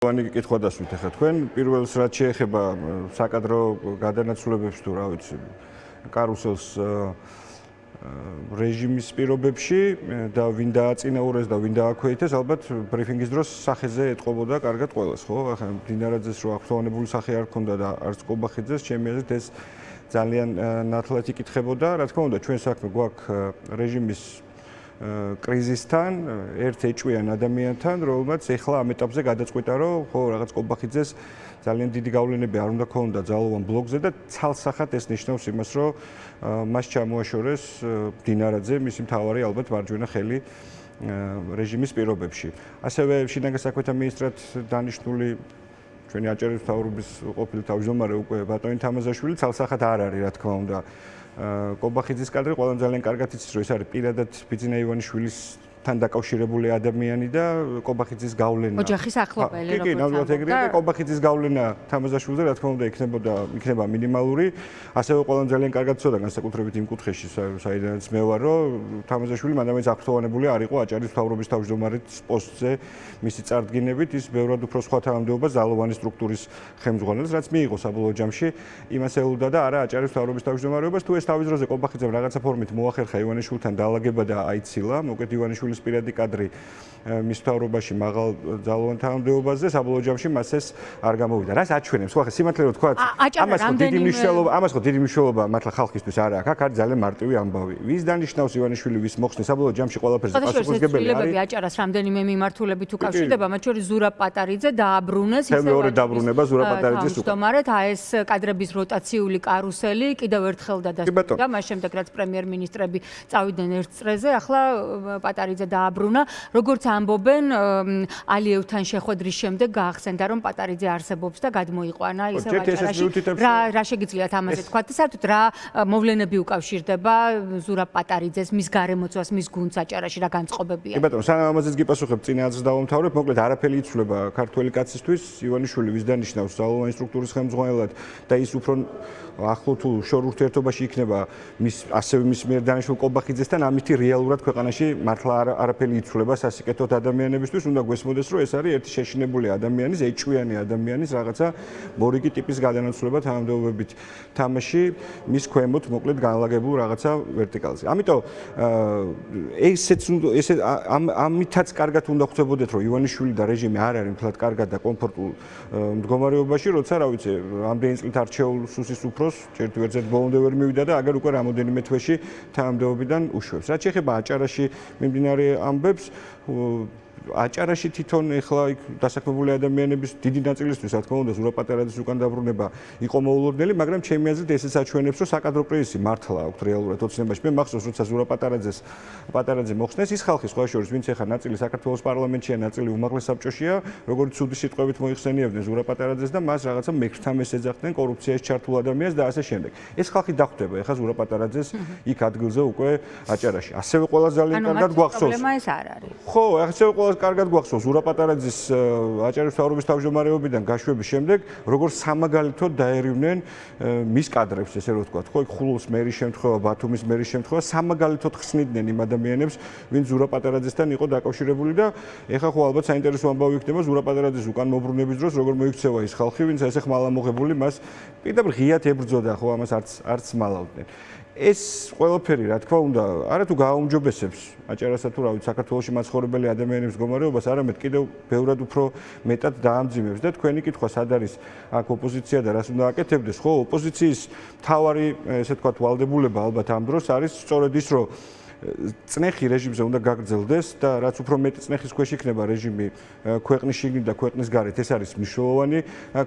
ვანი კითხვა დასვით ახლა თქვენ პირველს რაც შეეხება საკადრო გადანაცვლებებს თუ რა ვიცი კარუსელს რეჟიმის პირობებში და ვინ დააწინაურეს და ვინ დააქვეითეს ალბათ ბრიფინგის დროს სახეზე ეტყობოდა კარგად ყველას ხო ახლა დინარაძეს რო ახსოვანებული სახე არ ქონდა და არც კობახიძეს ჩემი აზრით ეს ძალიან ნათლად იკითხებოდა რა თქმა უნდა ჩვენ საქმე გვაქვს რეჟიმის კრიზისთან, ერთ ეჭვიან ადამიანთან, რომელმაც ეხლა ამ ეტაპზე გადაწყვიტა, რომ ხო რაღაც კობახიძეს ძალიან დიდი გავლენები არ უნდა ქონდა ძალოვან ბლოკზე და ცალსახად ეს ნიშნავს იმას, რომ მას ჩამოაშორეს დინარაძე, მისი მთავარი ალბათ მარჯვენა ხელი რეჟიმის პირობებში. ასევე შინაგან საქმეთა მინისტრად დანიშნული ჩვენი აჭარის მთავრობის ყოფილი თავმჯდომარე უკვე ბატონი თამაზაშვილი ცალსახად არ არის, რა თქმა უნდა. კობახიძის კადრი ყველამ ძალიან კარგად იცის, რომ ეს არის პირადად ბიძინა ივანიშვილისთან დაკავშირებული ადამიანი და კობახიძის გავლენა. ოჯახის ახლობელი კი, ნამდვილად ეგრეა და კობახიძის გავლენა თამაზაშვილზე რა თქმა უნდა იქნება მინიმალური. ასევე ყველამ ძალიან კარგად იცოდა განსაკუთრებით იმ კუთხეში, საიდანაც მე ვარ, რომ თამაზაშვილი მანდამაც აქტუალებული არ იყო აჭარის მთავრობის თავმჯდომარის პოსტზე მისი წარდგინებით, ის ბევრად უფრო სხვა თანამდებობა ძალოვანი სტრუქტურის ხელმძღვანელს, რაც მიიღო საბოლოო ჯამში, იმას ელოდა და არა აჭარის მთავრობის თავმჯდომარეობას, თუ ეს თავის დროზე კობახიძემ რაღაცა ფორმით მოახერხა ივანიშვილთან დაალაგება და აიცილა, მოკეთ ივანიშვილის პირადი კადრი მის მთავრობაში მაღალ ძალოვან თანამდებობაზე, საბოლოო ჯამში მას ეს არ გამოვიდა. რას აჩვენებს? ხო, ახლა სიმართლე რომ თქვა, ამას ხო დიდი მნიშვნელობა მართლა ხალხისთვის არ აქვს, აქ არის ძალიან მარტივი ამბავი. ვის დანიშნავს ივანიშვილი, ვის მოხსნეს, საბოლოო ჯამში ყველაფერზე პასუხისმგებელი არის. აჭარას რამდენიმე მიმართულებით უკავშირდება, მათ შორის ზურაბ პატარიძე დააბრუნეს, მეორე დაბრუნება ზურაბ პატარიძეს უკვე. თუმცა ეს კადრების როტაციული კარუსელი კიდევ ერთხელ დადასტურდა, მას შემდეგ რაც პრემიერ-მინისტრები წავიდნენ ერთ წრეზე, ახლა პატარიძე დააბრუნა, როგორც ამბობენ ალიევთან შეხვედრის შემდეგ გაახსენდა, რომ პატარიძე არსებობს და გადმოიყვანა ისევ აჭარაში. რა შეგიძლიათ ამაზე თქვა და საერთოდ რა მოვლენები უკავშირდება ზურაბ პატარიძეს, მის გარემოცვას, მის გუნდს აჭარაში, რა განწყობებია? კი ბატონო, სანამ ამაზეც გიპასუხებ, წინა აზრს დავამთავრებ, მოკლედ არაფერი იცვლება ქართველი კაცისთვის, ივანიშვილი ვის დანიშნავს ძალოვანი სტრუქტურის ხელმძღვანელად და ის უფრო ახლო თუ შორ ურთიერთობაში იქნება ასევე მის მიერ დანიშნულ კობახიძესთან, ამითი რეალურად ქვეყანაში მართლა არაფერი იცვლება სასიკეთოდ ადამიანებისთვის, უნდა გვესმოდეს, რომ ეს არის ერთი შეშინებული ადამიანის, ეჭვიანი ადამიანის რაღაცა მორიგი ტიპის გადანაცვლება თანამდებობებით თამაში მის ქვემოთ მოკლედ განლაგებულ რაღაცა ვერტიკალზე. ამიტომ ამითაც კარგად უნდა ხვდებოდეთ, რომ ივანიშვილი და რეჟიმი არ არის მთლად კარგად და კომფორტულ მდგომარეობაში, როცა რა ვიცი, ამდენი წლით არჩეულ სუსის უფროს ერთ ვერძეთ ბოლომდე ვერ მივიდა და აგერ უკვე რამოდენიმე თვეში თანამდებობიდან უშვებს. რაც შეეხება აჭარაში მიმდინარე ამბებს, აჭარაში თვითონ ეხლა იქ დასაქმებული ადამიანების დიდი ნაწილისთვის, რა თქმა უნდა, ზურაბ პატარაძის უკან დაბრუნება იყო მოულოდნელი, მაგრამ ჩემი აზრით ესეც აჩვენებს, რომ საკადრო კრიზისი მართლა აქვს რეალურად ოცნებაში. მე მახსოვს, როცა ზურაბ პატარაძე მოხსნეს, ის ხალხი სხვა შორის, ვინც ეხლა ნაწილი საქართველოს პარლამენტშია, ნაწილი უმაღლეს საბჭოშია, როგორც ცუდი სიტყვებით მოიხსენიებდნენ ზურაბ პატარაძეს და მას რაღაცა მექრთამეს ეძახდნენ, კორუფციაში ჩართულ ადამიანს და ასე შემდეგ. ეს ხალხი დახვდება ეხლა ზურაბ პატარაძეს იქ ადგილზე უკვე აჭარაში. ასევე ყველა ძალიან კარგად გვახსოვს. პრობლემა ეს არ არის. ხო, ასევე ყველა კარგად გვახსოვს ზურაბ პატარაძის აჭარის მთავრობის თავმჯდომარეობიდან გაშვების შემდეგ, როგორც სამაგალითოდ დაერივნენ მის კადრებს, ესე რომ ვთქვათ, ხო, იქ ხულოს მერის შემთხვევა, ბათუმის მერის შემთხვევა, სამაგალითოდ ხსნიდნენ იმ ადამიანებს, ვინც ზურაბ პატარაძესთან იყო დაკავშირებული და ეხლა ხო ალბათ საინტერესო ამბავი იქნება ზურაბ პატარაძის უკან მობრუნების დროს, როგორ მოიქცევა ის ხალხი, ვინც ესე ხმალამოღებული მას პირდაპირ ღიად ებრძოდა, ხო, ამას არც მალავდნენ. ეს ყველაფერი, რა თქმა უნდა, არათუ გააუმჯობესებს აჭარასა თუ რა ვიცი, საქართველოში მაცხოვრებელი ადამიანების მდგომარეობას, არამედ კიდევ ბევრად უფრო მეტად დაამძიმებს და თქვენი კითხვა სად არის აქ ოპოზიცია და რას უნდა აკეთებდეს, ხო, ოპოზიციის მთავარი, ესე ვთქვათ, ვალდებულება ალბათ ამ დროს არის სწორედ ის, რომ წნეხი რეჟიმზე უნდა გაგრძელდეს და რაც უფრო მეტი წნეხის ქვეშ იქნება რეჟიმი ქვეყნის შიგნით და ქვეყნის გარეთ, ეს არის მნიშვნელოვანი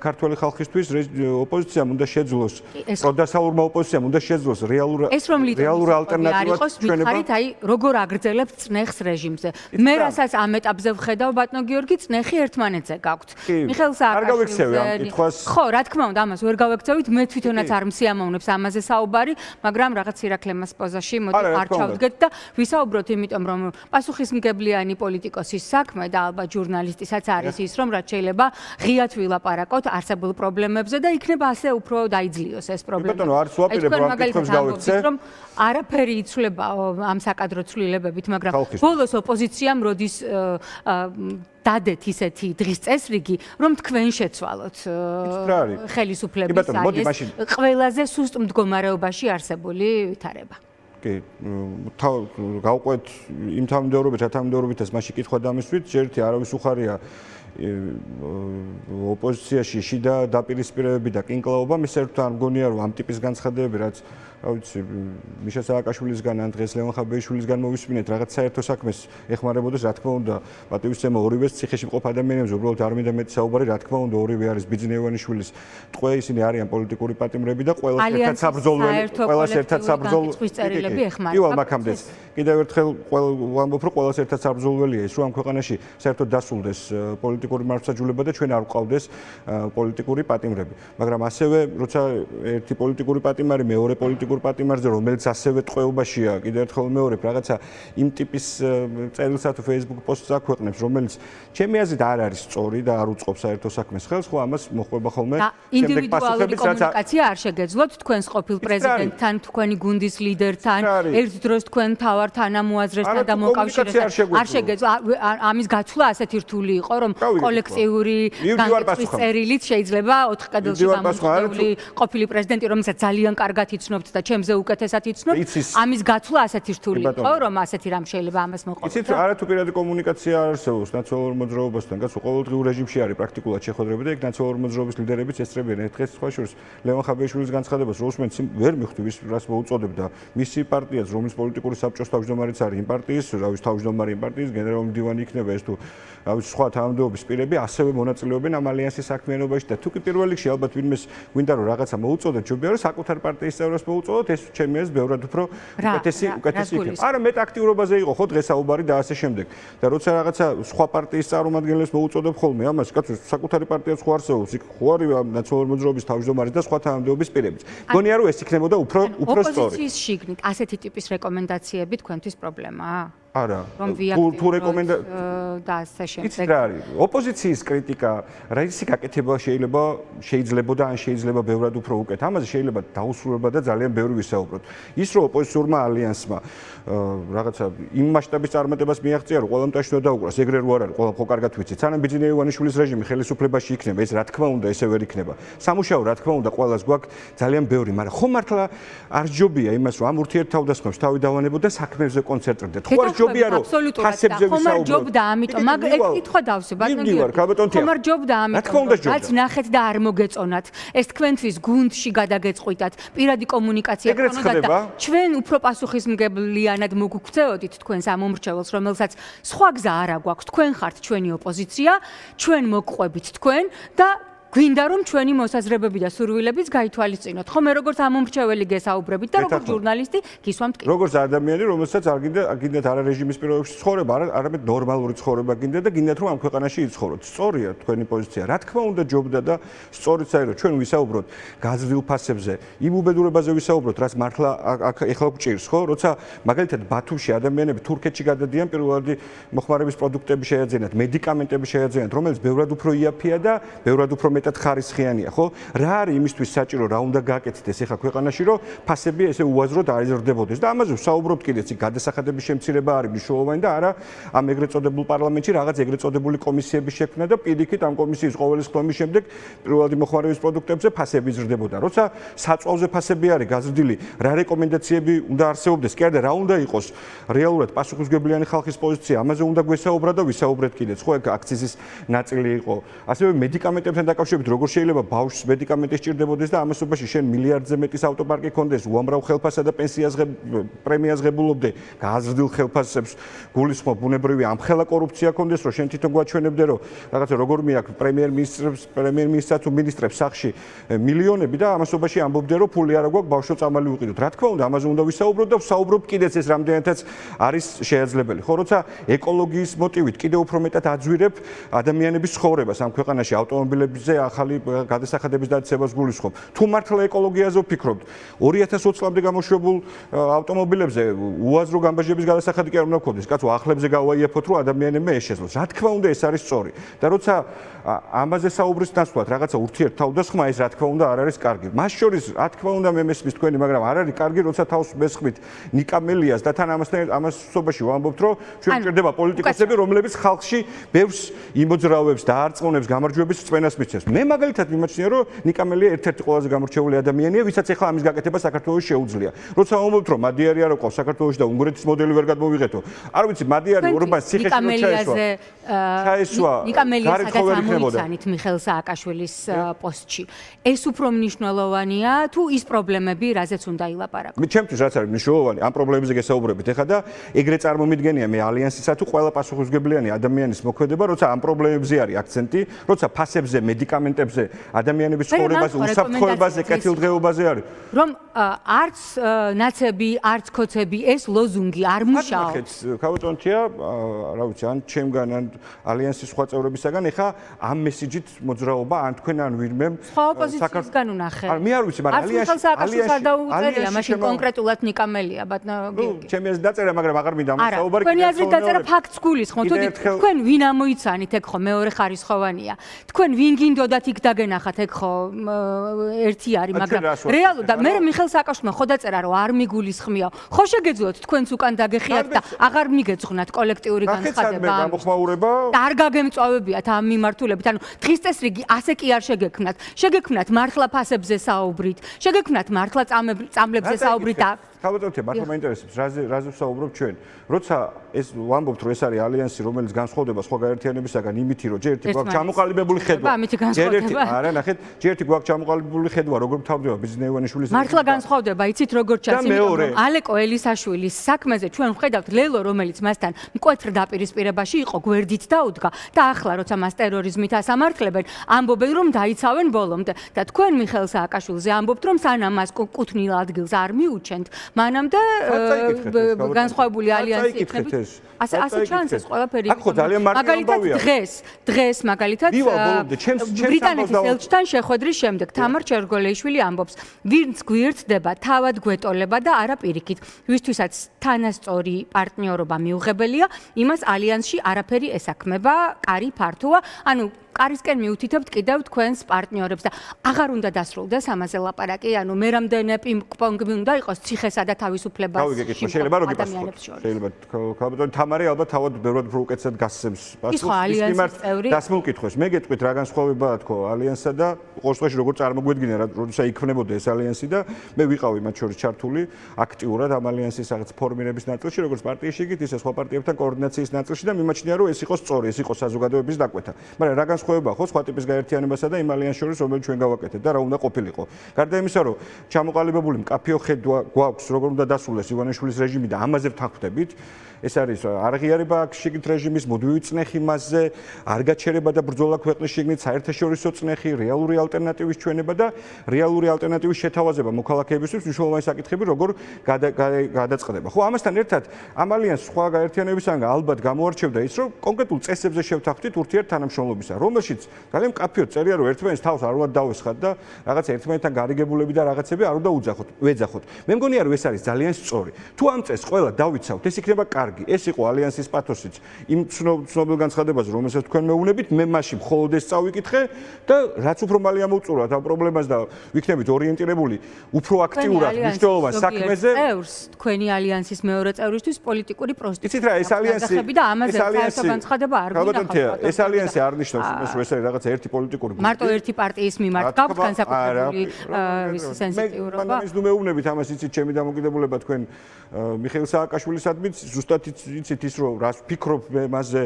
ქართველი ხალხისთვის. ოპოზიციამ უნდა შეძლოს, პროდასალურმა ოპოზიციამ უნდა შეძლოს რეალურ ალტერნატივას ჩვენებად. აი, როგორ აგრძელებთ წნეხს რეჟიმზე? მე რასაც ამ ეტაპზე ვხედავ, ბატონო გიორგი, წნეხი ერთმანეთზე გაქვთ. მიხეილ სააკაშვილს ხო, რა თქმა უნდა, ამას ვერ გავექცევით, მე თვითონაც არ მსიამოვნებს ამაზე საუბარი, მაგრამ რაღაც ირაკლემას პოზაში მოდი არ ჩავდგეთ. და ვისაუბროთ იმიტომ რომ პასუხისმგებლიანი პოლიტიკოსის საქმე და ალბათ ჟურნალისტისაც არის ის რომ რაც შეიძლება ღიად ვილაპარაკოთ არსებულ პრობლემებზე და იქნება ასე უფრო დაიძლიოს ეს პრობლემა. ბატონო, არ ვაპირებ რომ ამკითხებს გავიქცე. რომ არაფერი იცვლება ამ საკადრო ცვლილებებით, მაგრამ ბოლოს ოპოზიციამ როდის დადეთ ისეთი დღის წესრიგი, რომ თქვენ შეცვალოთ ხელისუფლების ყველაზე სუსტ მდგომარეობაში არსებული ვითარება. კი, გავყვეთ იმ თანამდებობებით, რა თანამდებობითაც მაშინ კითხვა დამისვით, ჯერტი არავის უხარია ოპოზიციაში შიდა დაპირისპირებები და კინკლაობა, მე საერთოდ არ მგონია რომ ამ ტიპის განცხადებები, რაც რა ვიცი, მიშა სააკაშვილისგან ან დღეს ლევან ხაბეიშვილისგან მოვისმინეთ რაღაც საერთო საქმეს ეხმარებოდეს, რა თქმა უნდა, პატივისცემა ორივეს ციხეში მყოფ ადამიანებზე, უბრალოდ არ მინდა მეტი საუბარი, რა თქმა უნდა, ორივე არის ბიძინა ივანიშვილის ტყვე, ისინი არიან პოლიტიკური პატიმრები და ყველას ერთად საბრძოლველი, იუალ მაქამდეც. კიდევ ერთხელ ვამბობ, რომ ყველას ერთად საბრძოლველია ის, რომ ამ ქვეყანაში საერთოდ დასრულდეს პოლიტიკური მართლმსაჯულება და ჩვენ არ ვყავდეს პოლიტიკური პატიმრები. მაგრამ ასევე, როცა ერთი პოლიტიკური პატიმარი მეორე პოლიტიკურ პატიმარზე, რომელიც ასევე ტყვეობაშია, კიდევ ერთხელ მეორებ, რაღაცა იმ ტიპის წერილსა თუ Facebook პოსტს აქვეყნებს, რომელიც ჩემი აზრით არ არის სწორი და არ უწყობს საერთო საქმეს ხელს, ხო ამას მოხვება ხოლმე შემდეგ პასუხების კომუნიკაცია არ შეგეძლოთ თქვენს ყოფილ პრეზიდენტთან, თქვენი გუნდის ლიდერთან, ერთ დროს თქვენ თავარ თანამოაზრესთან და მოკავშირესთან არ შეგეძლო ამის გაცვლა ასეთი რთული იყო, რომ კოლექტიური განკითხვის წერილით შეიძლება 4 კედელში გამოსვლელი ყოფილი პრეზიდენტი, რომელსაც ძალიან კარგად იცნობთ და ჩემზე უკეთესად იცნობთ, ამის გაცვლა ასეთი რთული იყო, რომ ასეთი რამ შეიძლება ამას მოყოლოთ. იცით, არათუ პირადი კომუნიკაცია არ არსებობს ნაციონალურ მოძრაობასთან, გასულ ყოველდღიურ რეჟიმში არის პრაქტიკულად შეხვედრები და იქ ნაციონალურ მოძრაობის ლიდერებიც ესწრებიან ერთ დღეს სხვა შორის ლევან ხაბეიშვილის განცხადებას, რომ უსმენთ ვერ მიხვდი ვის რას მოუწოდებდა მისი პარტიაც, რომლის პოლიტიკური საბჭოს თავმჯდომარეც არის იმ პარტიის, რავის თავმჯდომარე იმ პარტიის გენერალური მდივანი იქნება ეს თუ რავის სხვა თანამდებობის პირები ასევე მონაწილეობენ ამ ალიანსის საქმიანობაში და თუ კი პირველ რიგში ალბათ ვინმეს გვინდა რომ რაღაცა მოუწოდოთ, ჯობია რომ საკუთარ პარტიის წევრებს მოუწოდოთ, ეს ჩემი აზრით ბევრად უფრო უკეთესი იქნება. არა, მეტ აქტიურობაზე იყო ხო დღესაუბარი და ასე შემდეგ. და როცა რაღაცა სხვა პარტიის წარმომადგენლებს მოუწოდებ ხოლმე, ამას კაცო საკუთარი პარტიაც ხო არსებობს, იქ ხო არის ნაციონალური მოძრაობის თავმჯდომარე და სხვა თანამდებობის პირებიც. მგონია რომ ეს იქნებოდა უფრო სწორი. ოპოზიციის შიგნით ასეთი ტიპის რეკომენდაციები თქვენთვის პრობლემაა? არა, თუ რეკომენდაცია და ასე შემდეგ. იცით რა არის? ოპოზიციის კრიტიკა, რა ისი გაკეთება შეიძლებოდა ან შეიძლება ბევრად უფრო უკეთ. ამაზე შეიძლება დაუსრულებლად და ძალიან ბევრი ვისაუბროთ. ის რომ ოპოზიციურმა ალიანსმა რაღაცა იმ მასშტაბის წარმატებას მიაღწია, რომ ყველა მტაშნო დაუკრას, ეგრე რო არ არის, ყველა ხო კარგად ვიცით. სანამ ბიძინა ივანიშვილის რეჟიმი ხელისუფლებაში იქნება, ეს რა თქმა უნდა ესე ვერ იქნება. სამუშაო რა თქმა უნდა ყველას გვაქვს ძალიან ბევრი, მაგრამ ხო მართლა არ ჯობია იმას, რომ ამ ურთიერთთავდასხმებს თავი დავანებოთ და საქმეებზე კონცენტრირდეთ. ხო არ ჯობია რომ ფასებზე ვისაუბროთ. ჯობდა ამიტომ, მაგრამ ეგ კითხვა დავსვი, ბატონო. ხომ არ ჯობდა ამიტომ, რაც ნახეთ და არ მოგეწონათ. ეს თქვენთვის გუნდში გადაგეწყვიტათ, პირადი კომუნიკაცია ქონოდათ და ჩვენ უფრო პასუხისმგებლიანად მოგგვცეოდით თქვენს ამ მომრჩეველს, რომელსაც სხვა გზა არ აგვაქვს. თქვენ ხართ ჩვენი ოპოზიცია, ჩვენ მოგყვებით თქვენ და გვინდა რომ ჩვენი მოსაზრებები და სურვილებიც გაითვალისწინოთ. ხო მე როგორც ამომრჩეველი გესაუბრებით და როგორც ჟურნალისტი გისვამთ კი. როგორც ადამიანი, რომელსაც არ გინდათ არა რეჟიმის პირობებში ცხოვრება, არამედ ნორმალური ცხოვრება გინდათ და გინდათ რომ ამ ქვეყანაში იცხოვროთ. სწორია თქვენი პოზიცია. რა თქმა უნდა ჯობდა და სწორიც არის რომ ჩვენ ვისაუბროთ გაზრდილ ფასებზე, იმ უბედურებაზე ვისაუბროთ, რაც მართლა ეხლა გვჭირს, ხო? როცა მაგალითად ბათუმში ადამიანები თურქეთში გადადიან, პირველადი მოხმარების პროდუქტები შეეძენათ, მედიკამენტები შეეძენათ, რომელიც ბევრად უფრო იაფია და ბევრად უფრო მეტად ხარისხიანია, ხო? რა არის იმისთვის საჭირო, რა უნდა გაკეთდეს ახლა ქვეყანაში, რომ ფასები ესე უაზროდ არიზრდებოდეს და ამაზე ვსაუბრობთ კიდეც, იქ გადასახადების შემცირება არის მნიშვნელოვანი და არა ამ ეგრეთ წოდებულ პარლამენტში რაღაც ეგრეთ წოდებული კომისიების შექმნა და პირიქით ამ კომისიის ყოველის ხდომის შემდეგ პირველადი მოხმარების პროდუქტებზე ფასები იზრდებოდა. როცა საწვავზე ფასები არის გაზრდილი, რა რეკომენდაციები უნდა არსებობდეს, კი არა და რა უნდა იყოს რეალურად პასუხისმგებლიანი ხალხის პოზიცია, ამაზე უნდა გვესაუბრა და ვისაუბრეთ კიდეც, ხო, ეგ აქციზის ნაწილი იყო. ასევე მედიკამენტებთან დაკავშირებით როგორ შეიძლება ბავშვს მედიკამენტი სჭირდებოდეს და ამასობაში შენ მილიარდზე მეტის ავტოპარკი ქონდეს, უამრავ ხელფასსა და პრემიას ღებულობდე, გაზრდილ ხელფასებს გულისხმობ, ბუნებრივია ამხელა კორუფცია ქონდეს, რომ შენ თვითონ გვაჩვენებდე, რომ რაღაცა როგორ მიაქვს პრემიერ-მინისტრს თუ მინისტრებს სახში მილიონები და ამასობაში ამბობდე, რომ ფული არ აქვს ბავშვო წამალი უყიდოთ. რა თქმა უნდა, ამაზე უნდა ვისაუბროთ და ვსაუბრობ კიდეც ეს რამდენადაც არის შეაძლებელი. ხო, როცა ეკოლოგიის მოტივით კიდევ უფრო მეტად აძვირებ ადამიანების ცხოვრებას ამ ქვეყანაში, ავტომობილებზე ახალი გადასახადების დაწესებას გულისხმობ. თუ მართლა ეკოლოგიაზე ვფიქრობთ, 2020 წლამდე გამოშვებულ ავტომობილებზე უაზრო გამბაჟების გადასახადი კი არ უნდა გქონდეს. კაცო, ახლებზე გავაიაფოთ, რომ ადამიანებმა ეს შეძლოს. რა თქმა უნდა, ეს არის სწორი. და როცა ამაზე საუბრის დასვლად რაღაცა ურთიერთთავდასხმა, ეს რა თქმა უნდა არ არის კარგი. მას შორის, რა თქმა უნდა, მე მესმის თქვენი, მაგრამ არ არის კარგი, როცა თავს მესხმით ნიკამელიას და თან ამას სობაში ვამბობთ, რომ ჩვენ გვჭირდება პოლიტიკოსები, რომლებიც ხალხში ბევრს იმოძრავებს და არწმუნებს გამარჯვების რწმენას მისცემს. მე მაგალითად მიმაჩნია, რომ ნიკამელია ერთ-ერთი ყველაზე გამორჩეული ადამიანია, ვისაც ახლა ამის გაკეთება საქართველოს შეუძლია. როცა ვამბობთ, რომ მადიარი არ ყავს საქართველოში და უნგრეთის მოდელი ვერ გადმოვიღეთო. არ ვიცი, მადიარი ორბანს ციხეში ჩაესვა. ნიკამელიას მოიცანით მიხეილ სააკაშვილის პოსტში. ეს უფრო მნიშვნელოვანია თუ ის პრობლემები, რაზეც უნდა ილაპარაკო? ჩემთვის რაც არის მნიშვნელოვანი, ამ პრობლემებზე გესაუბრებით ეხლა და ეგრე წარმომიდგენია მე ალიანსისა თუ ყველა პასუხისმგებლიანი ადამიანის მოქმედება, როცა ამ პრობლემებზე არის აქცენტი, როცა ფასებზე, მედიკამენტებზე, ადამიანების ცხოვრებაზე, უსაფრთხოებაზე, კეთილდღეობაზე არის. რომ არც ნაცები, არც კოცები ეს ლოზუნგი არ მუშაობს. ქავატონთია, რა ვიცი, ან ჩემგან, ან ალიანსის სხვა წევრებისაგან ეხლა ამ მესიჯით მოძრაობა ან თქვენ ან ვინმემ სხვა ოპოზიციისგან უნახე. მე არ ვიცი, მაგრამ ალიანსი არ დაუწერია, მაშინ კონკრეტულად ნიკამელია, გიორგი. ჩემი აზრით დაწერა, მაგრამ აღარ მინდა საუბარი. თქვენი აზრით დაწერა ფაქტს გულისხმობ. თქვენ ვინ ამოიცანით, ეგ ხო მეორე ხარისხოვანია. თქვენ ვინ გინდოდათ იქ დაგენახათ, ეგ ხო ერთი არის, მაგრამ რეალურად და მე მიხეილ სააკაშვილმა ხო დაწერა, რომ არ მიგულისხმიო. ხო შეგეძლოთ თქვენც უკან დაგეხიათ და აღარ მიგეძღვნათ კოლექტიური განცხადება. და არ გაგემწვავებიათ ამ მიმართულებით. ანუ დღის წესრიგი ასე კი არ შეგექმნათ. შეგექმნათ მართლა ფასებზე საუბრით, შეგექმნათ მართლა წამლებზე საუბრით და ქავატონთია, მართლა მაინტერესებს, რაზე ვსაუბრობ ჩვენ. როცა ეს ვამბობთ, რომ ეს არის ალიანსი, რომელიც განსხვავდება სხვა გაერთიანებისაგან იმითი, რომ ჯერ ერთი გვაქვს ჩამოყალიბებული ხედვა. არა, ნახეთ, ჯერ ერთი გვაქვს ჩამოყალიბებული ხედვა, როგორ თავდება ბიზნეს ევანიშვილის. მართლა განსხვავდება, იცით როგორ ჩანს, იმიტომ რომ ალეკო ელისაშვილის საქმეზე ჩვენ ვხედავთ ლელო, რომელიც მასთან მკვეთრ დაპირისპირებაში იყო, გვერდით დაუდგა და ახლა როცა მას ტერორიზმით ასამართლებენ, ამბობენ, რომ დაიცავენ ბოლომდე და თქვენ მიხეილ სააკაშვილზე ამბობთ, რომ სანამ მას კუთვნილ ადგილს არ მიუჩენთ, მანამდე განსხვავებული ალიანსი იქნებით. ასე ჩანს ეს ყველაფერი. მაგალითად დღეს მაგალითად ბრიტანეთის ელჩთან შეხვედრის შემდეგ თამარ ჩერგოლეიშვილი ამბობს, ვინც გვირთდება, თავად გვეტოლება და არა პირიქით. ვისთვისაც თანასწორი პარტნიორობა მიუღებელია, იმას ალიანსში არაფერი ესაქმება, კარი ფართოა, ანუ კარისკენ მიუთითებთ კიდევ თქვენს პარტნიორებს და აღარ უნდა დასრულდეს ამაზე ლაპარაკი, ანუ მე რამდენი პინგ-პონგი უნდა იყოს ციხესა და თავისუფლებაში. შეიძლება რომ გიპასუხოთ. შეიძლება ქალბატონი თამარი ალბათ თავად ბევრად უფრო უკეთესად გასცემს პასუხს. დასმულ კითხვას. მე გეტყვით რა განსხვავებაა თქო ალიანსსა და ყოველ შემთხვევაში როგორ წარმოგვედგინა, როცა იქმნებოდა ეს ალიანსი და მე ვიყავი მათ შორის ჩართული აქტიურად ამ ალიანსის რაღაც ფორმირების ნაწილში, როგორც პარტიის შიგით, ისე სხვა პარტიებთან კოორდინაციის ნაწილში და მიმაჩნია რომ ეს იყო სწორი, ეს იყო საზოგადოების დაკვეთა. მაგრამ რა განსხვავება ხო სხვა ტიპის გაერთიანებასა და იმ ალიანსს შორის, რომელიც ჩვენ გავაკეთეთ და რა უნდა ყოფილიყო. გარდა იმისა, რომ ჩამოყალიბებული მკაფიო ხედვა გვაქვს, როგორ უნდა დასრულდეს ივანიშვილის რეჟიმი და ამაზე ვთანხმდებით. ეს არის არღიარება აქ შიგნით რეჟიმის, მუდმივი წნეხი მასზე, არ გაჩერება და ბრძოლა ქვეყნის შიგნით, საერთაშორისო წნეხი, რეალური ალტერნატივის ჩვენება და რეალური ალტერნატივის შეთავაზება მოქალაქეებისთვის მნიშვნელოვანი საკითხები, როგორ გადაწყდება. ხო, ამასთან ერთად ამ ალიანსს სხვა გაერთიანებისგან ალბათ გამოარჩევდა ის, რომ კონკრეტულ წესებზე შევთანხმდით ურთიერთთანამშრომლობისა, რომელშიც ძალიან მკაფიოდ წერია, რომ ერთმანეთს თავს არ უნდა დავესხათ და რაღაც ერთმანეთთან გარიგებულები და რაღაცები არ უნდა ვეძახოთ. მე მგონია, რომ ეს არის ძალიან სწორი. თუ ამ წესს ყველა დავიცავთ, ეს იქნება კარგი. ეს იყო ალიანსის პათოსიც იმ ცნობილ განცხადებაზე, რომელსაც თქვენ მეუბნებით, მე მაშინ მხოლოდ ეს წავიკითხე და რაც უფრო მალე ამოვწუროთ ამ პრობლემას და ვიქნებით ორიენტირებული უფრო აქტიურად მნიშვნელოვან საქმეზე. თქვენი ალიანსის მეორე წევრისთვის პოლიტიკური პროსტიტუცია. იცით რა, ეს ალიანსი და ამაზე საერთო განცხადება არ გვინახავს. ეს ალიანსი არ ნიშნავს იმას, რომ ეს არის რაღაც ერთი პოლიტიკური მარტო ერთი პარტიის მიმართ გაქვთ განსაკუთრებული სენსიტიურობა. მანამდე მეუბნებით ამას, იცით, ჩემი დამოკიდებულება თქვენ მიხეილ სააკაშვილისადმით ზუსტად იცით ის, რომ რას ვფიქრობ მე მასზე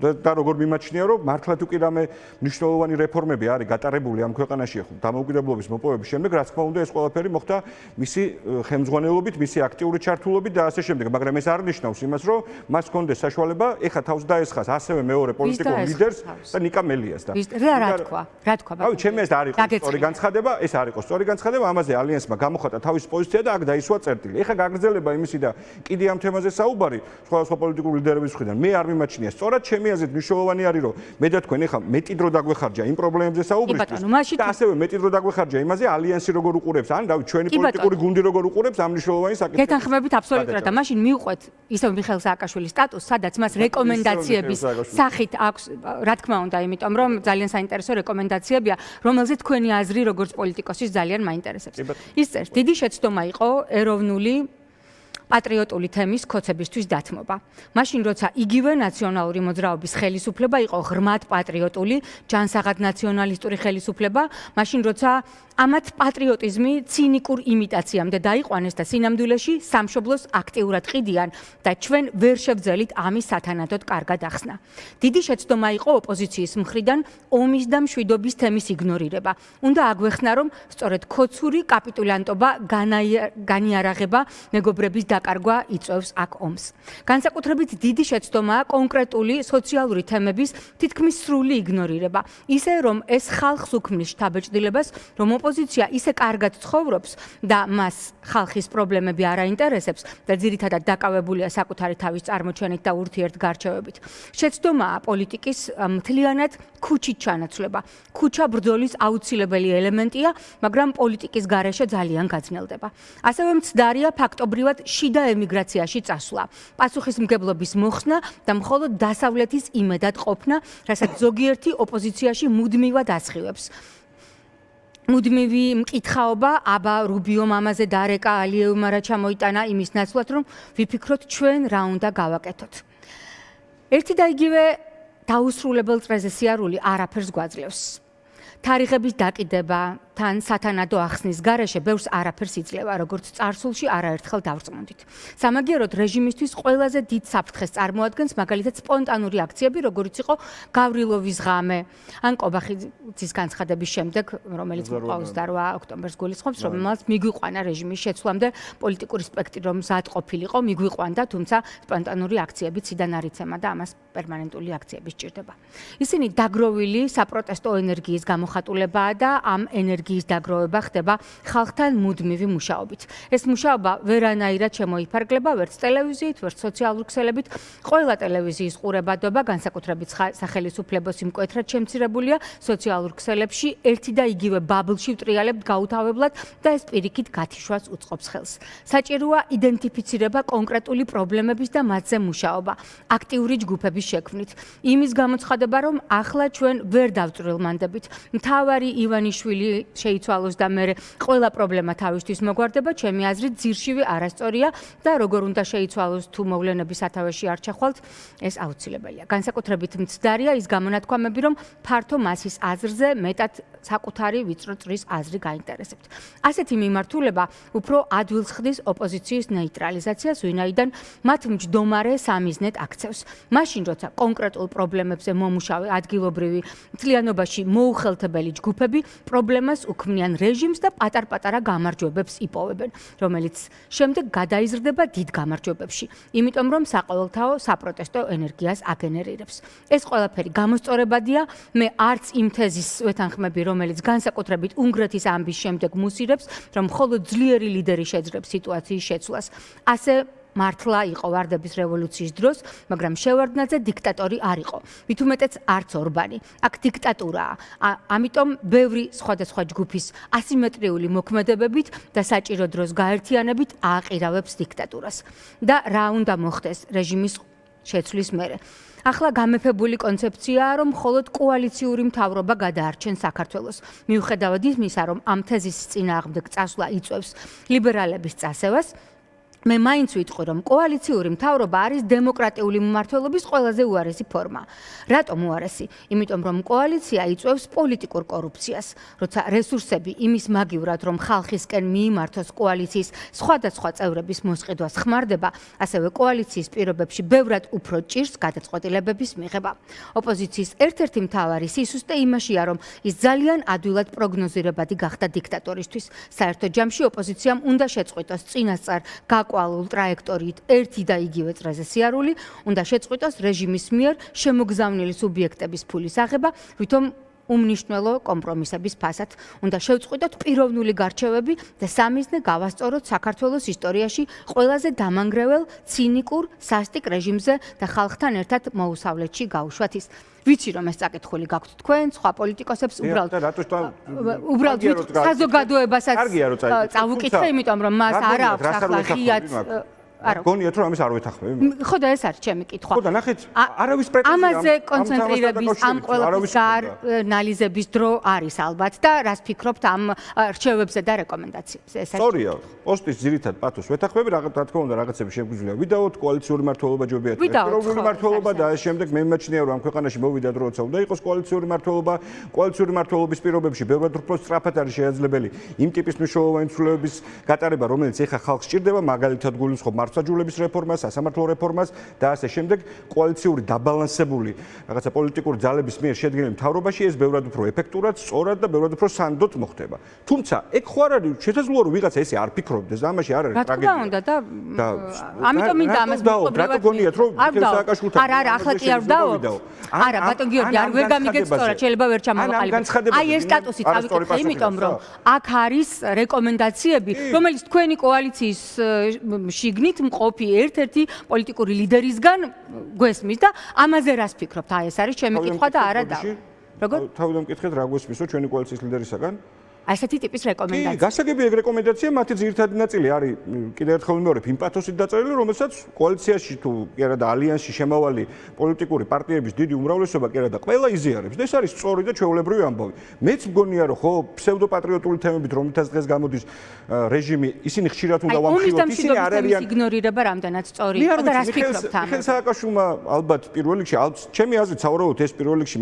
და როგორ მიმაჩნია, რომ მართლა თუ კი რამე მნიშვნელოვანი რეფორმები არის გატარებული ამ ქვეყანაში ხო დამოუკიდებლობის მოპოვების შემდეგ, რაც თქმა უნდა ეს ყველაფერი მოხდა მისი ხელმძღვანელობით, მისი აქტიური ჩართულობით და ასე შემდეგ, მაგრამ ეს არ ნიშნავს იმას, რომ მას ჰქონდეს საშუალება ეხა თავს დაესხას ასევე მეორე პოლიტიკურ ლიდერს და მელიას და რა თქვა აი ჩემი ეს არ იყო სწორი განცხადება ეს არ იყო სწორი განცხადება ამაზე ალიანსმა გამოხატა თავის პოზიცია და აქ დაისვა წერტილი ეხა გაგრძელება იმისი და კიდე ამ თემაზე საუბარი სხვადასხვა პოლიტიკური ლიდერების მხრიდან მე არ მიმაჩნია სწორად ჩემი აზრით მნიშვნელოვანი არის რომ მე და თქვენ ეხა მეტი დრო დაგვეხარჯა იმ პრობლემებზე საუბრისთვის და ასევე მეტი დრო დაგვეხარჯა იმაზე ალიანსი როგორ უყურებს ან რავი ჩვენი პოლიტიკური გუნდი როგორ უყურებს ამ მნიშვნელოვანი საკითხს გეთანხმებით აბსოლუტურად და მაშინ მივყვეთ ისევ მიხეილ სააკაშვილის სტატუსს სადაც მას რეკომენდაციების სახით აქვს რა თქმა უნდა იმიტომ რომ ძალიან საინტერესო რეკომენდაციებია რომელზეც თქვენი აზრი როგორც პოლიტიკოსის ძალიან მაინტერესებს ის წერს დიდი შეცდომა იყო ეროვნული პატრიოტული თემის ქოცებისთვის დათმობა. მაშინ როცა იგივე ნაციონალური მოძრაობის ხელისუფლება იყო ღრმად პატრიოტული, ჯანსაღად ნაციონალისტური ხელისუფლება, მაშინ როცა ამათ პატრიოტიზმი ცინიკურ იმიტაციამდე დაიყვანეს და სინამდვილეში სამშობლოს აქტიურად ყიდიან და ჩვენ ვერ შევძელით ამის სათანადოდ კარგად ახსნა. დიდი შეცდომა იყო ოპოზიციის მხრიდან ომის და მშვიდობის თემის იგნორირება. უნდა აგვეხსნა რომ სწორედ ქოცური კაპიტულანტობა განიარაღება მეგობრების დაკარგვა იწვევს აქ ომს. განსაკუთრებით დიდი შეცდომაა კონკრეტული სოციალური თემების თითქმის სრული იგნორირება. ისე რომ ეს ხალხს უქმნის შთაბეჭდილებას, რომ ოპოზიცია ისე კარგად ცხოვრობს და მას ხალხის პრობლემები არ აინტერესებს და ძირითადად დაკავებულია საკუთარი თავის წარმოჩენით და ურთიერთგარჩევებით. შეცდომაა პოლიტიკის მთლიანად ქუჩით ჩანაცვლება. ქუჩა ბრძოლის აუცილებელი ელემენტია, მაგრამ პოლიტიკის გარეშე ძალიან გაძნელდება. ასევე მცდარია ფაქტობრივად შიდა ემიგრაციაში წასვლა, პასუხისმგებლობის მოხსნა და მხოლოდ დასავლეთის იმედად ყოფნა, რასაც ზოგიერთი ოპოზიციაში მუდმივად ასხივებს. მუდმივი მკითხაობა აბა რუბიომ ამაზე დარეკა ალიევმა რა ჩამოიტანა იმის ნაცვლად რომ ვიფიქროთ ჩვენ რა უნდა გავაკეთოთ. ერთი და იგივე დაუსრულებელ წრეზე სიარული არაფერს გვაძლევს. თარიღების დაკიდება თან სათანადო ახსნის გარეშე ბევრს არაფერს იძლევა, როგორც წარსულში არაერთხელ დავწმუნდით. სამაგიეროდ რეჟიმისთვის ყველაზე დიდ საფრთხეს წარმოადგენს მაგალითად სპონტანური აქციები, როგორც იყო გავრილოვის ღამე, ან კობახიძის განცხადების შემდეგ, რომელიც მოყავს და 8 ოქტომბერს გულისხმობს, რომელმაც მიგვიყვანა რეჟიმის შეცვლამდე პოლიტიკური სპექტრი რომ მზად ყოფილიყო, მიგვიყვანდა, თუმცა სპონტანური აქციები ციდან არ იცემა და ამას პერმანენტული აქციები სჭირდება. ისინი დაგროვილი საპროტესტო ენერგიის გამოხატულებაა და ამ ენერგიის დაგროვება ხდება ხალხთან მუდმივი მუშაობით. ეს მუშაობა ვერანაირად შემოიფარგლება ვერც ტელევიზიით, ვერც სოციალურ ქსელებით. ყველა ტელევიზიის ყურებადობა, განსაკუთრებით სახელისუფლებო სიმკვეთრად შემცირებულია სოციალურ ქსელებში, ერთი და იგივე ბაბლში ვტრიალებთ გაუთავებლად და ეს პირიქით გათიშვას უწყობს ხელს. საჭიროა იდენტიფიცირება კონკრეტული პრობლემების და მათზე მუშაობა, აქტიური ჯგუფების შექმნით. იმის გამოცხადება, რომ ახლა ჩვენ ვერ დავწვრილმანდებით. მთავარი ივანიშვილი შეიცვალოს და მე ყველა პრობლემა თავისთვის მოგვარდება, ჩემი აზრით ძირშივი არასწორია და როგორ უნდა შეიცვალოს თუ მოვლენების სათავეში არ ჩახვალთ, ეს აუცილებელია. განსაკუთრებით მცდარია ის გამონათქვამები, რომ ფართო მასის აზრზე მეტად საკუთარი ვიწრო წრის აზრი გაინტერესებთ. ასეთი მიმართულება უფრო ადვილს ხდის ოპოზიციის ნეიტრალიზაციას, ვინაიდან მათ მჯდომარე სამიზნედ აქცევს. მაშინ, როცა კონკრეტულ პრობლემებზე მომუშავე ადგილობრივი მთლიანობაში მოუხელთებელი ჯგუფები პრობლემას უქმნიან რეჟიმს და პატარ-პატარა გამარჯვებებს იპოვებენ, რომელიც შემდეგ გადაიზრდება დიდ გამარჯვებებში, იმიტომ რომ საყოველთაო საპროტესტო ენერგიას აგენერირებს. ეს ყველაფერი გამოსწორებადია, მე არც იმ თეზის ვეთანხმები, რომელიც განსაკუთრებით უნგრეთის ამბის შემდეგ მუსირებს, რომ მხოლოდ ძლიერი ლიდერი შეძრებს სიტუაციის შეცვლას. ასე მართლა იყო ვარდების რევოლუციის დროს, მაგრამ შევარდნაძე დიქტატორი არ იყო. მით უმეტეც არც ორბანი. აქ დიქტატურაა. ამიტომ ბევრი სხვადასხვა ჯგუფის ასიმეტრიული მოქმედებებით და საჭირო დროს გაერთიანებით ააყირავებს დიქტატურას. და რა უნდა მოხდეს რეჟიმის შეცვლის მერე. ახლა გამეფებული კონცეფციაა, რომ მხოლოდ კოალიციური მთავრობა გადაარჩენს საქართველოს. მიუხედავად იმისა, რომ ამ თეზის წინააღმდეგ წასვლა იწვევს ლიბერალების წასევას, მე მაინც ვიტყვი, რომ კოალიციური მთავრობა არის დემოკრატიული მმართველობის ყველაზე უარესი ფორმა. რატომ უარესი? იმიტომ რომ კოალიცია იწვევს პოლიტიკურ კორუფციას. როცა რესურსები იმის მაგივრად, რომ ხალხისკენ მიიმართოს კოალიციის სხვადასხვა წევრების მოსყიდვას ხმარდება, ასევე კოალიციის პირობებში ბევრად უფრო ჭირს გადაწყვეტილებების მიღება. ოპოზიციის ერთ-ერთი მთავარი სისუსტე იმაშია, რომ ის ძალიან ადვილად პროგნოზირებადი გახდა დიქტატორისთვის. საერთო ჯამში ოპოზიციამ უნდა შეწყვიტოს წინასწარ მომრგვალულ ტრაექტორიით ერთი და იგივე წრეზე სიარული უნდა შეწყვიტოს რეჟიმის მიერ შემოგზავნილი სუბიექტების ფულის აღება, ვითომ უმნიშვნელო კომპრომისების ფასად უნდა შევწყვიტოთ პიროვნული გარჩევები და სამიზნე გავასწოროთ საქართველოს ისტორიაში ყველაზე დამანგრეველ ცინიკურ სასტიკ რეჟიმზე და ხალხთან ერთად მოუსავლეთში გავუშვათ ის. ვიცი რომ ეს წაკითხული გაქვთ თქვენ, სხვა პოლიტიკოსებს უბრალოდ საზოგადოებასაც წავუკითხე, იმიტომ რომ მას არ აქვს ახლა ღიად გონიათ რომ ამის არ ვეთახმები? ხო და ეს არის ჩემი კითხვა. ხო და ნახეთ, არავის პრეტენზია ამაზე კონცენტრირების ამ ყველაფრის ანალიზების დრო არის ალბათ და რას ფიქრობთ ამ რჩევებზე და რეკომენდაციებზე? ეს არის სწორია. პოსტის ძირითად პათოს ვეთახმები, რა თქმა უნდა რაღაცები შეგვიძლია ვიდაოთ, კოალიციური მართლობა ჯობია ერთპიროვნული მართლობა და ეს შემდეგ მე მიმაჩნია რომ ამ ქვეყანაში მოვიდა დრო, როცა უნდა იყოს კოალიციური მართლობა. კოალიციური მართლობის პირობებში ბევრად უფრო სწრაფად არის შესაძლებელი იმ ტიპის მნიშვნელოვანი ცვლილებების გატარება, რომელიც ეხა ხალხს სჭირდება, მაგალითად გულისხმობ მართლმსაჯულების რეფორმას, სასამართლო რეფორმას და ასე შემდეგ კოალიციური დაბალანსებული რაღაცა პოლიტიკური ძალების მიერ შედგენილ მთავრობაში ეს ბევრად უფრო ეფექტურად, სწორად და ბევრად უფრო სანდოდ მოხდება. თუმცა ეგ ხო არ არის შესაძლოა რომ ვიღაცა ესე არ ფიქრობდეს და ამაში არ არის ტრაგედია. რა თქმა უნდა და ამიტომ მინდა ამას რატო გონიათ რომ სააკაშვილთან არა, ახლა კი არ ვდაობთ. არა, ბატონ გიორგი, არ ვერ გამიგეთ სწორად, შეიძლება ვერ ჩამოვაყალიბოთ. აი ეს სტატუსი წავიკითხე, იმიტომ რომ აქ არის რეკომენდაციები, რომელიც თქვენი კოალიციის შიგნით მყოფი ერთ-ერთი პოლიტიკური ლიდერისგან გვესმის და ამაზე რას ფიქრობთ? აი ეს არის ჩემი კითხვა და არა და. როგორ? თავიდან მკითხეთ რა გვესმისო ჩვენი კოალიციის ლიდერისგან? აი ესეთი ტიპის რეკომენდაცია. კი, გასაგები ეგ რეკომენდაცია, მათი ძირითადი ნაწილი არის კიდევ ერთხელ ვიმეორებ იმ პათოსით დაწერილი, რომელსაც კოალიციაში თუ კი არა და ალიანსში შემავალი პოლიტიკური პარტიების დიდი უმრავლესობა კი არა და ყველა იზიარებს. ეს არის სწორი და ჩვეულებრივი ამბავი. მეც მგონია რომ ხო ფსევდოპატრიოტული თემებით რომლითაც დღეს გამოდის რეჟიმი, ისინი ხშირად უნდა ვამხილოთ, ისინი არ არიან იგნორირება რამდენად სწორია და რას ფიქრობთ ამაზე? მიხეილ სააკაშვილმა ალბათ პირველ რიგში, ჩემი აზრით სავარაუდოდ ეს პირველ რიგში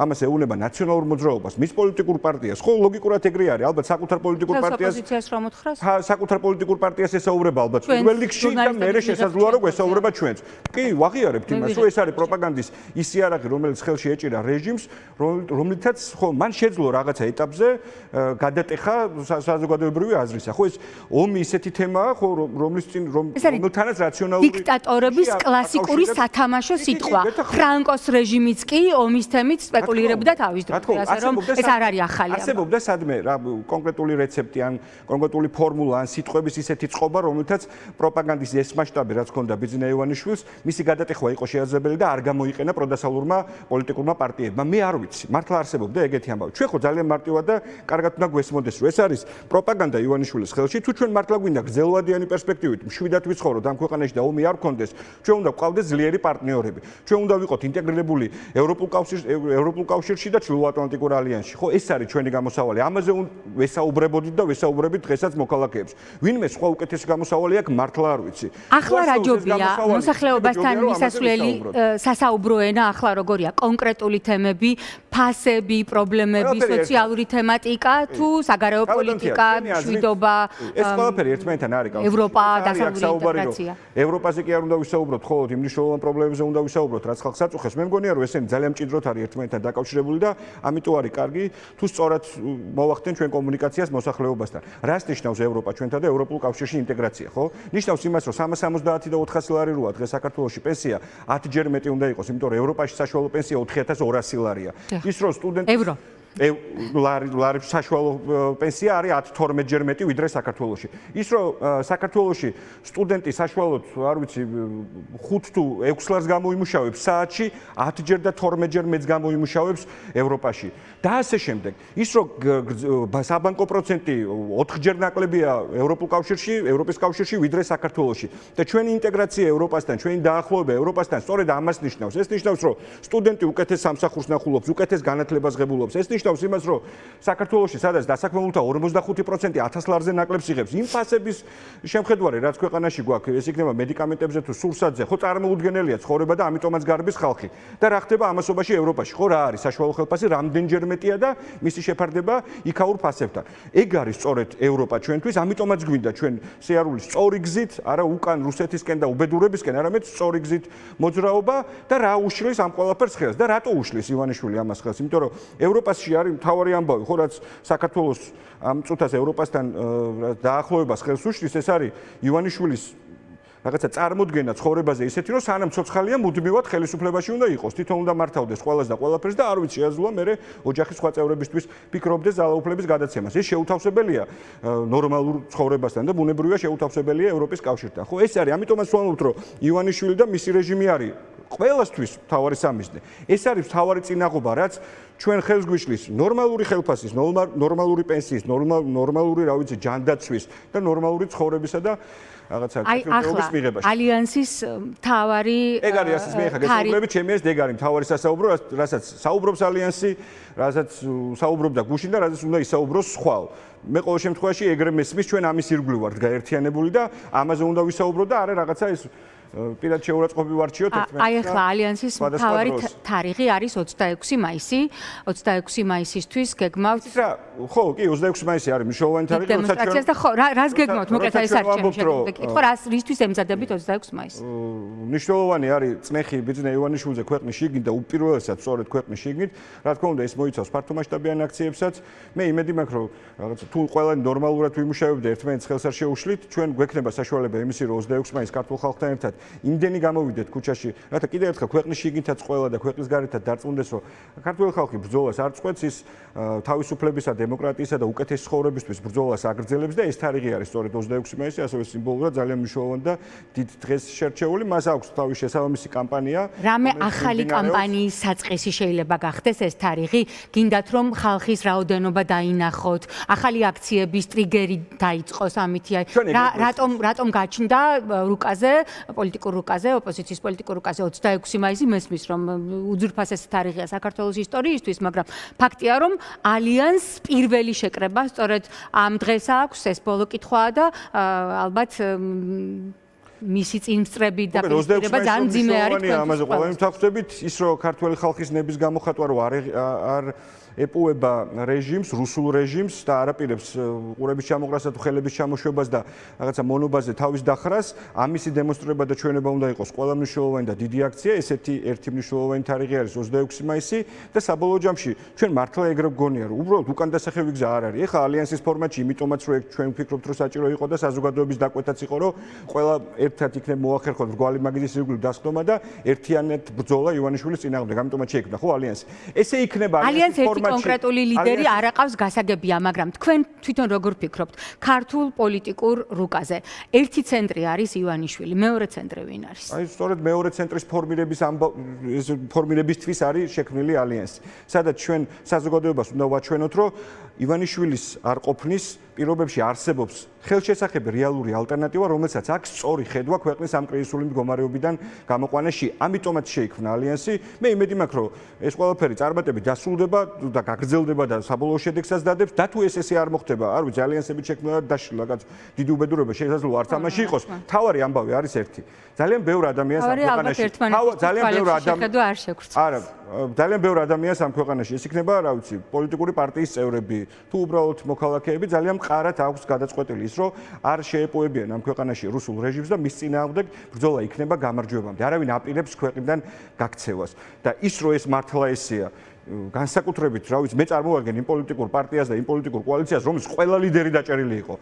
ამას ეუნება ნაციონალურ მოძრაობას, მის პოლიტიკურ პარტიას. ხო, ლოგიკურად ეგრე არის, ალბათ საკუთარ პოლიტიკურ პარტიას ოპოზიციას რომ უთხრას? საკუთარ პოლიტიკურ პარტიას ესაუბრება ალბათ პირველ რიგში და მერე შესაძლოა რომ ესაუბრება ჩვენს. კი, ვაღიარებთ იმას, რომ ეს არის პროპაგანდის ის იარაღი, რომელიც ხელში ეჭირა რეჟიმს, რომლითაც ხო მან შეძლო რაღაცა ეტაპზე გადატეხა საზოგადოებრივი აზრისა. ხო ეს ომი ისეთი თემაა, ხო რომლის წინ რომელთანაც რაციონალური დიქტატორების კლასიკური სათამაშო სიტყვა. ფრანკოს რეჟიმიც კი ომის თემით სპეკულირებდა თავის დროზე, ასე რომ ეს არ არის ახალი ამბავი. არსებობდა სადმე რა კონკრეტული რეცეპტი ან კონკრეტული ფორმულა ან სიტყვების ისეთი წყობა, რომელთაც პროპაგანდის ეს მასშტაბი რაც ჰქონდა ბიძინა ივანიშვილს, მისი გადატეხვა იყო შესაძლებელი და არ გამოიყენა პროდასალურმა პოლიტიკურმა პარტიებმა. მე არ ვიცი, მართლა არსებობდა ეგეთი ამბავი. ჩვენ ხო ძალიან მარტივად და კარგად უნდა გვესმოდეს, რომ ეს არის პროპაგანდა ივანიშვილის ხელში. თუ ჩვენ მართლა გვინდა გრძელვადიანი პერსპექტივით, მშვიდად ვიცხოვროთ ამ ქვეყანაში და ომი არ გქონდეს, ჩვენ უნდა გვყავდეს ძლიერი პარტნიორები. ჩვენ უნდა ვიყოთ ინტეგრირებული ევროპულ კავშირში და ჩრდილოატლანტიკურ ალიანსში. ხო, ეს არის ჩვენი გამოსავალი. ამაზე ვესაუბრებოდით და ვესაუბრებით დღესაც მოქალაქეებს. ვინმე სხვა უკეთესი გამოსავალი აქვს, მართლა არ ვიცი. ახლა რა ჯობია მოსახლეობასთან მისასვლელი სასაუბრო ენა ახლა როგორია? კონკრეტული თემები, ფასები, პრობლემები, სოციალური თემატიკა თუ საგარეო პოლიტიკა, მშვიდობა, ეს ყველაფერი ერთმანეთთან არის კავშირში. ევროპა, დასავლური ინტეგრაცია. ევროპაზე კი არ უნდა ვისაუბროთ, ხო, იმ მნიშვნელოვან პრობლემებზე უნდა ვისაუბროთ, რაც ხალხს აწუხებს. მე მგონია, რომ ესენი ძალიან მჭიდროდ არის ერთმანეთთან დაკავშირებული და ამიტომ არის კარგი, თუ სწორად მოვახდენ ჩვენ კომუნიკაციას მოსახლეობასთან. რას ნიშნავს ევროპა ჩვენთან და ევროპულ კავშირში ინტეგრაცია, ხო? ნიშნავს იმას, რომ 370 და 400 ლარი როა დღეს საქართველოში პენსია 10-ჯერ მეტი უნდა იყოს, იმიტომ რომ ევროპაში საშუალო პენსია 4200 ლარია. ის რომ სტუდენტი ევრო ლარი საშუალო პენსია არის 10-12-ჯერ მეტი ვიდრე საქართველოში. ის რომ საქართველოში სტუდენტი საშუალოდ, არ ვიცი, 5 თუ 6 ლარს გამოიმუშავებს საათში, 10-ჯერ და 12-ჯერ მეც გამოიმუშავებს ევროპაში. და ასე შემდეგ. ის რომ საბანკო პროცენტი 4-ჯერ ნაკლებია ევროპულ კავშირში, ევროპის კავშირში ვიდრე საქართველოში. და ჩვენი ინტეგრაცია ევროპასთან, ჩვენი დაახლოება ევროპასთან სწორედ ამას ნიშნავს. ეს ნიშნავს, რომ სტუდენტი უკეთეს სამსახურს ნახულობს, უკეთეს განათლებას ღებულობს. ეს ნიშნავს იმას, რომ საქართველოში სადაც დასაქმებულთა 45% 1000 ლარზე ნაკლებს იღებს. იმ ფასების შემხედვარი, რაც ქვეყანაში გვაქვს, ეს იქნება მედიკამენტებზე თუ სურსათზე, ხო წარმოუდგენელია ცხოვრება და ამიტომაც გარბის ხალხი. და რა ხდება ამასობაში ევროპაში? ხო რა არის საშუალო ხელფასი რამდენჯერ მეტია და მისი შეფარდება იქაურ ფასებთან. ეგ არის სწორედ ევროპა ჩვენთვის, ამიტომაც გვინდა ჩვენ სიარული სწორი გზით, არა უკან რუსეთისკენ და უბედურებისკენ, არამედ სწორი გზით მოძრაობა და რა უშლის ამ ყველაფერს ხელს და რატო უშლის ივანიშვილი ამას ხელს? იმიტომ რომ ევროპაში არის მთავარი ამბავი, ხო რაც საქართველოს ამ წუთას ევროპასთან დაახლოებას ხელს უშლის, ეს არის ივანიშვილის რაღაცა წარმოდგენა ცხოვრებაზე ისეთი, რომ სანამ ცოცხალია, მუდმივად ხელისუფლებაში უნდა იყოს. თვითონ უნდა მართავდეს ყველას და ყველაფერს და არ ვიცი, შეაძლოა მე ოჯახის სხვა წევრებისთვის ფიქრობდეს ძალაუფლების გადაცემას. ეს შეუთავსებელია ნორმალურ ცხოვრებასთან და ბუნებრივია შეუთავსებელია ევროპის კავშირთან. ხო, ეს არის, ამიტომაც ვამბობთ, რომ ივანიშვილი და მისი რეჟიმი არის ყველასთვის მთავარი სამიზნე. ეს არის მთავარი წინაღობა, რაც ჩვენ ხელს გვიშლის ნორმალური ხელფასის, ნორმალური პენსიის, ნორმალური, რა ვიცი, ჯანდაცვის და ნორმალური ცხოვრებისა და რაღაცა კეთილდღეობის მიღებაში. ალიანსის მთავარი ეგ არის ასეც მე ხა გესაუბრებით, ჩემი ეს ეგ არის მთავარი სასაუბრო, რასაც საუბრობს ალიანსი, რასაც საუბრობდა გუშინ და რასაც უნდა ისაუბროს სხვა. მე ყოველ შემთხვევაში ეგრე მესმის ჩვენ ამის ირგვლივ ვართ გაერთიანებული და ამაზე უნდა ვისაუბრო და არა რაღაცა ეს პირად შეურაცხყოფი ვარჩიოთ ერთმანეთს. აი ახლა ალიანსის მთავარი თარიღი არის 26 მაისი. 26 მაისისთვის გეგმავთ რა, ხო, კი, 26 მაისი არის მნიშვნელოვანი თარიღი, როცა დემონსტრაციას და ხო, რას გეგმავთ? მოკლედ აი ეს არის ჩემი კითხვა, რისთვის ემზადებით 26 მაისს? მნიშვნელოვანი არის წნეხი ბიძინა ივანიშვილზე ქვეყნის შიგნით და უპირველესად სწორედ ქვეყნის შიგნით. რა თქმა უნდა, ეს მოიცავს ფართომასშტაბიან აქციებსაც. მე იმედი მაქვს, რომ რაღაცა თუ ყველანი ნორმალურად ვიმუშავებთ და ერთმანეთს ხელს არ შეუშლით, ჩვენ გვექნება საშუალება იმისი, რომ 26 მაისს ქართულ ხალხთან ერთად იმდენი გამოვიდეთ ქუჩაში, რათა კიდევ ერთხელ ქვეყნის შიგნითაც ყველა და ქვეყნის გარეთაც დარწმუნდეს, რომ ქართული ხალხი ბრძოლას არ წყვეტს, ის თავისუფლებისა, დემოკრატიისა და უკეთესი ცხოვრებისთვის ბრძოლას აგრძელებს და ეს თარიღი არის სწორედ 26 მაისი, ასევე სიმბოლურად ძალიან მნიშვნელოვანი და დიდ დღეს შერჩეული. მას აქვს თავის შესაბამისი კამპანია. რამე ახალი კამპანიის საწყისი შეიძლება გახდეს ეს თარიღი? გინდათ რომ ხალხის რაოდენობა დაინახოთ, ახალი აქციების ტრიგერი დაიწყოს ამითი? რატომ გაჩნდა რუკაზე პოლიტიკურ რუკაზე, ოპოზიციის პოლიტიკურ რუკაზე 26 მაისი მესმის, რომ უძვირფასესი თარიღია საქართველოს ისტორიისთვის, მაგრამ ფაქტია, რომ ალიანს პირველი შეკრება სწორედ ამ დღეს აქვს, ეს ბოლო კითხვაა და ალბათ მისი წინსწრები და პირისპირება ძალიან მძიმე არის თქვენთვის. ამაზე ყველა იმთახსებით, ის რომ ქართველი ხალხის ნების გამოხატვა რო არ ეპუება რეჟიმს, რუსულ რეჟიმს და არაპირებს ყურების ჩამოყრასა თუ ხელების ჩამოშვებას და რაღაცა მონობაზე თავის დახრას, ამისი დემონსტრება და ჩვენება უნდა იყოს ყველა მნიშვნელოვანი და დიდი აქცია. ესეთი ერთი მნიშვნელოვანი თარიღი არის 26 მაისი და საბოლოო ჯამში ჩვენ მართლა ეგრე გგონია, რომ უბრალოდ უკან დასახევი გზა არ არის. ეხლა ალიანსის ფორმატში იმიტომაც რომ ჩვენ ვფიქრობთ, რომ საჭირო იყო და საზოგადოების დაკვეთაც იყო, რომ ყველა ერთად იქნებ მოახერხოთ რგვალი მაგის ირგვლივ დასხდომა და ერთიანად ბრძოლა ივანიშვილის წინააღმდეგ. ამიტომაც შეიქმნა ხო ალიანსი. ესე იქნება ალიანსის კონკრეტული ლიდერი არ აყავს გასაგებია, მაგრამ თქვენ თვითონ როგორ ფიქრობთ ქართულ პოლიტიკურ რუკაზე? ერთი ცენტრი არის ივანიშვილი, მეორე ცენტრი ვინ არის? აი სწორედ მეორე ცენტრის ფორმირებისთვის არის შექმნილი ალიანსი. სადაც ჩვენ საზოგადოებას უნდა ვაჩვენოთ, რომ ივანიშვილის არ ყოფნის პირობებში არსებობს ხელშესახები რეალური ალტერნატივა, რომელსაც აქვს სწორი ხედვა ქვეყნის ამ კრიზისული მდგომარეობიდან გამოყვანაში. ამიტომაც შეიქმნა ალიანსი. მე იმედი მაქვს, რომ ეს ყველაფერი წარმატებით დასრულდება და გაგრძელდება და საბოლოო შედეგსაც დადებს. და თუ ესე არ მოხდება, არ ვიცი, ალიანსებით შექმნა დაშლა რაღაც დიდი უბედურება შესაძლოა არც ამაში იყოს. თავარი ამბავი არის ერთი. ძალიან ბევრ ადამიანს ამ ქვეყანაში ძალიან ბევრ ადამიანს არა, ძალიან ბევრ ადამიანს ამ ქვეყანაში ეს იქნება, რა ვიცი, პოლიტიკური პარტიის წევრები, თუ უბრალოდ მოქალაქეები ძალიან მყარად აქვს გადაწყვეტილი ის, რომ არ შეეპოებიან ამ ქვეყანაში რუსულ რეჟიმს და მის წინააღმდეგ ბრძოლა იქნება გამარჯვებამდე. არავინ აპირებს ქვეყნიდან გაქცევას და ის რომ ეს მართლა ესეა განსაკუთრებით, რა ვიცი, მე წარმოვადგენ იმ პოლიტიკურ პარტიას და იმ პოლიტიკურ კოალიციას, რომლის ყველა ლიდერი დაჭერილი იყო.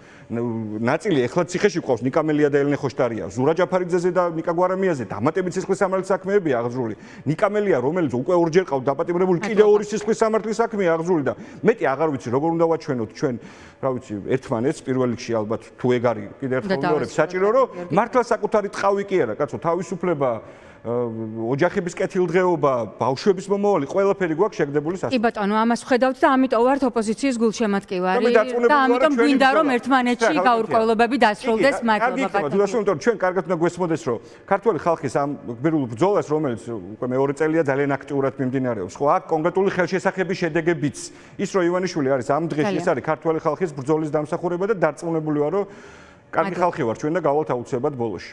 ნაწილი ეხლა ციხეში ყავს, ნიკამელია და ელენე ხოშტარია, ზურა ჯაფარიძეზე და ნიკა გვარამიაზე, დამატებით სისხლის სამართლის საქმეებია აღძრული. ნიკამელია, რომელიც უკვე ორჯერ ყავთ დაპატიმრებული, კიდევ ორი სისხლის სამართლის საქმეა აღძრული და მეტი აღარ ვიცი, როგორ უნდა ვაჩვენოთ ჩვენ, რა ვიცი, ერთმანეთს პირველ რიგში ალბათ თუ ეგ არის კიდევ ერთხელ ვიმეორებ, საჭირო რომ მართლა საკუთარი ტყავი კი არა, კაცო, თავისუფლება ოჯახების კეთილდღეობა, ბავშვების მომავალი, ყველაფერი გვაქვს შეგდებული სასწაული. კი ბატონო, ამას ვხედავთ და ამიტომ ვართ ოპოზიციის გულშემატკივარი და ამიტომ გვინდა რომ ერთმანეთში გაურკვევლობები დასრულდეს. მადლობა ბატონო. თუმცა ჩვენ კარგად უნდა გვესმოდეს, რომ ქართველი ხალხის ამ გმირულ ბრძოლას, რომელიც უკვე მეორე წელია ძალიან აქტიურად მიმდინარეობს, ხო, აქ კონკრეტული ხელშესახების შედეგებიც. ის რომ ივანიშვილი არის ამ დღეში, ეს არის ქართველი ხალხის ბრძოლის დამსახურება და დარწმუნებული ვარ, რომ კარგი ხალხი ვარ ჩვენ და გავალთ აუცილებლად ბოლოში.